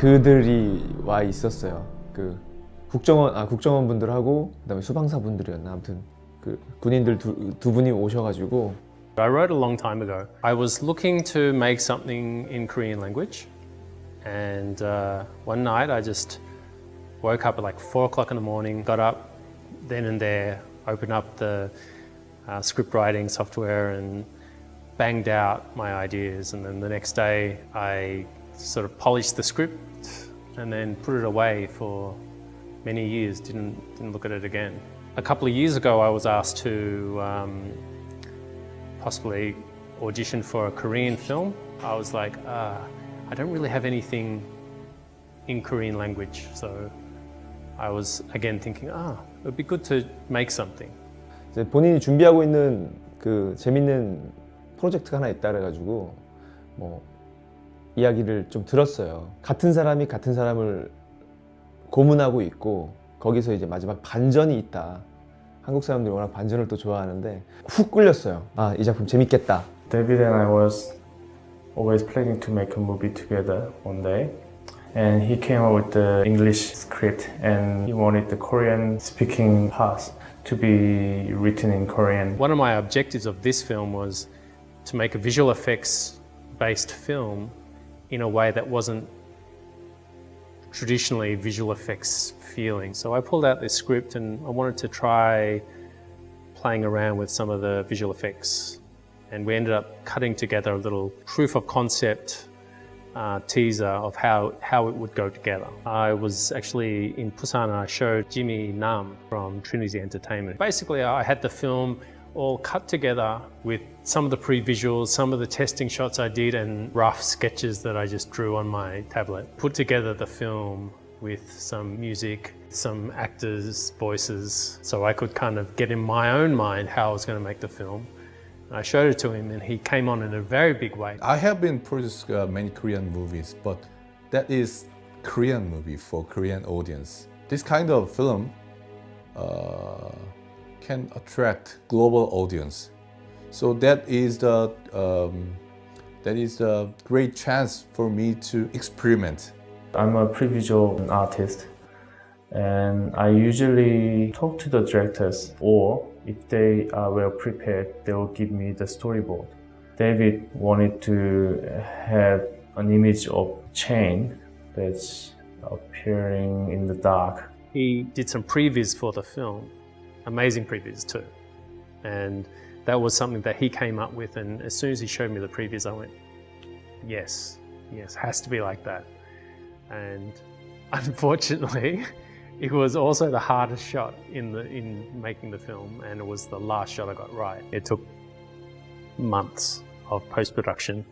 그들이 와 있었어요. 그 국정원 분들하고 그다음에 수방사 분들이었나 아무튼 그 군인들 두 분이 오셔가지고. I wrote a long time ago. I was looking to make something in Korean language, and one night I just woke up at like 4 o'clock in the morning, got up then and there, opened up the script writing software and banged out my ideas. And then the next day I sort of polished the script and then put it away for many years, didn't look at it again. A couple of years ago I was asked to possibly audition for a Korean film. I was like, I don't really have anything in Korean language, so I was again thinking, it would be good to make something. 이제 본인이 준비하고 있는 그 재밌는 프로젝트가 하나 있다 그래가지고 뭐 이야기를 좀 들었어요. 같은 사람이 같은 사람을 고문하고 있고 거기서 이제 마지막 반전이 있다. 한국 사람들이 워낙 반전을 또 좋아하는데 훅 끌렸어요. 이 작품 재밌겠다. David and I was always planning to make a movie together one day. And he came up with the English script and he wanted the Korean speaking parts to be written in Korean. One of my objectives of this film was to make a visual effects based film in a way that wasn't traditionally visual effects feeling. So I pulled out this script and I wanted to try playing around with some of the visual effects. And we ended up cutting together a little proof of concept teaser of how it would go together. I was actually in Busan and I showed Jimmy Nam from Trinity Entertainment. Basically I had the film all cut together with some of the pre-visuals, some of the testing shots I did and rough sketches that I just drew on my tablet. Put together the film with some music, some actors' voices, so I could kind of get in my own mind how I was going to make the film. I showed it to him and he came on in a very big way. I have been produced many Korean movies, but that is Korean movie for Korean audience. This kind of film can attract global audience. So that is the great chance for me to experiment. I'm a pre-visual artist and I usually talk to the directors, or if they are well prepared, they will give me the storyboard. David wanted to have an image of chain that's appearing in the dark. He did some previews for the film, amazing previews too. And that was something that he came up with, and as soon as he showed me the previews, I went, yes, has to be like that. And unfortunately, it was also the hardest shot in making the film, and it was the last shot I got right. It took months of post-production.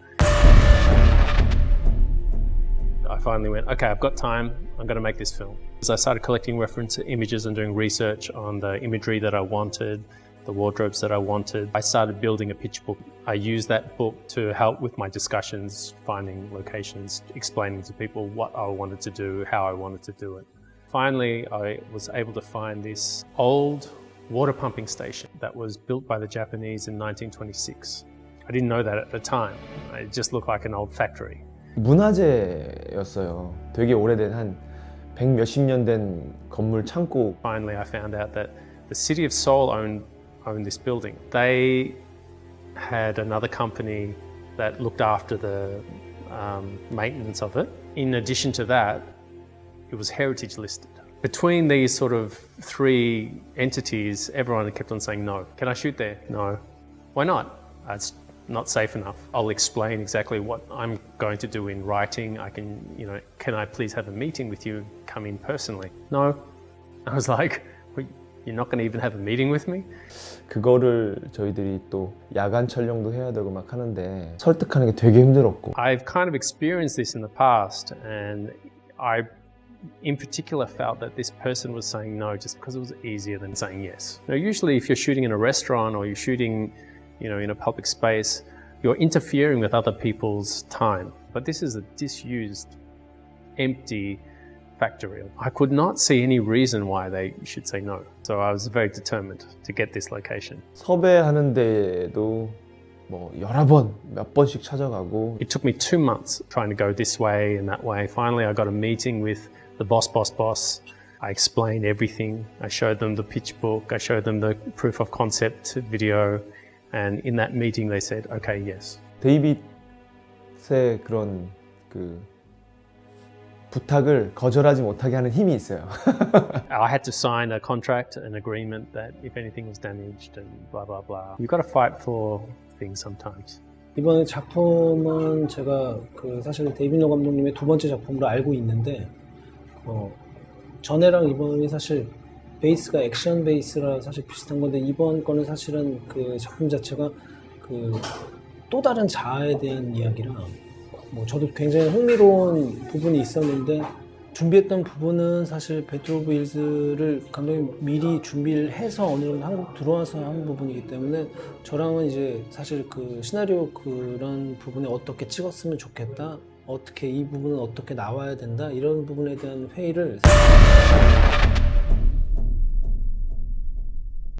I finally went, okay, I've got time, I'm going to make this film. As I started collecting reference images and doing research on the imagery that I wanted, the wardrobes that I wanted, I started building a pitch book. I used that book to help with my discussions, finding locations, explaining to people what I wanted to do, how I wanted to do it. Finally, I was able to find this old water pumping station that was built by the Japanese in 1926. I didn't know that at the time. It just looked like an old factory. 문화재였어요. 되게 오래된 한 100 몇십 년 된 건물 창고. Finally, I found out that the city of Seoul owned this building. They had another company that looked after the maintenance of it. In addition to that, it was heritage listed. Between these sort of three entities, everyone kept on saying no. Can I shoot there? No. Why not? It's not safe enough. I'll explain exactly what I'm going to do in writing. Can I please have a meeting with you? Come in personally. No. I was like, you're not going to even have a meeting with me? 그거를 저희들이 또 야간 촬영도 해야 되고 막 하는데 설득하는 게 되게 힘들었고. I've kind of experienced this in the past, and I in particular felt that this person was saying no just because it was easier than saying yes. Now, usually if you're shooting in a restaurant or you're shooting, in a public space, you're interfering with other people's time. But this is a disused, empty factory. I could not see any reason why they should say no. So I was very determined to get this location. 섭외하는 데도 뭐 여러 번, 몇 번씩 찾아가고 It took me 2 months trying to go this way and that way. Finally, I got a meeting with the boss. I explained everything. I showed them the pitch book. I showed them the proof of concept video. And in that meeting, they said, okay, yes. 데이빗의 그런 그 부탁을 거절하지 못하게 하는 힘이 있어요. I had to sign a contract, an agreement that if anything was damaged and blah, blah, blah. You've got to fight for things sometimes. 이번 작품은 제가 그 사실 데이빗 로 감독님의 두 번째 작품으로 알고 있는데 전에랑 이번이 사실 베이스가 액션 베이스라 사실 비슷한 건데 이번 거는 사실은 그 작품 자체가 그 또 다른 자아에 대한 이야기라 뭐 저도 굉장히 흥미로운 부분이 있었는데 준비했던 부분은 사실 배틀 오브 힐즈를 감독이 미리 준비를 해서 어느 정도 한국 들어와서 한 부분이기 때문에 저랑은 이제 사실 그 시나리오 그런 부분에 어떻게 찍었으면 좋겠다, 어떻게 이 부분은 어떻게 나와야 된다 이런 부분에 대한 회의를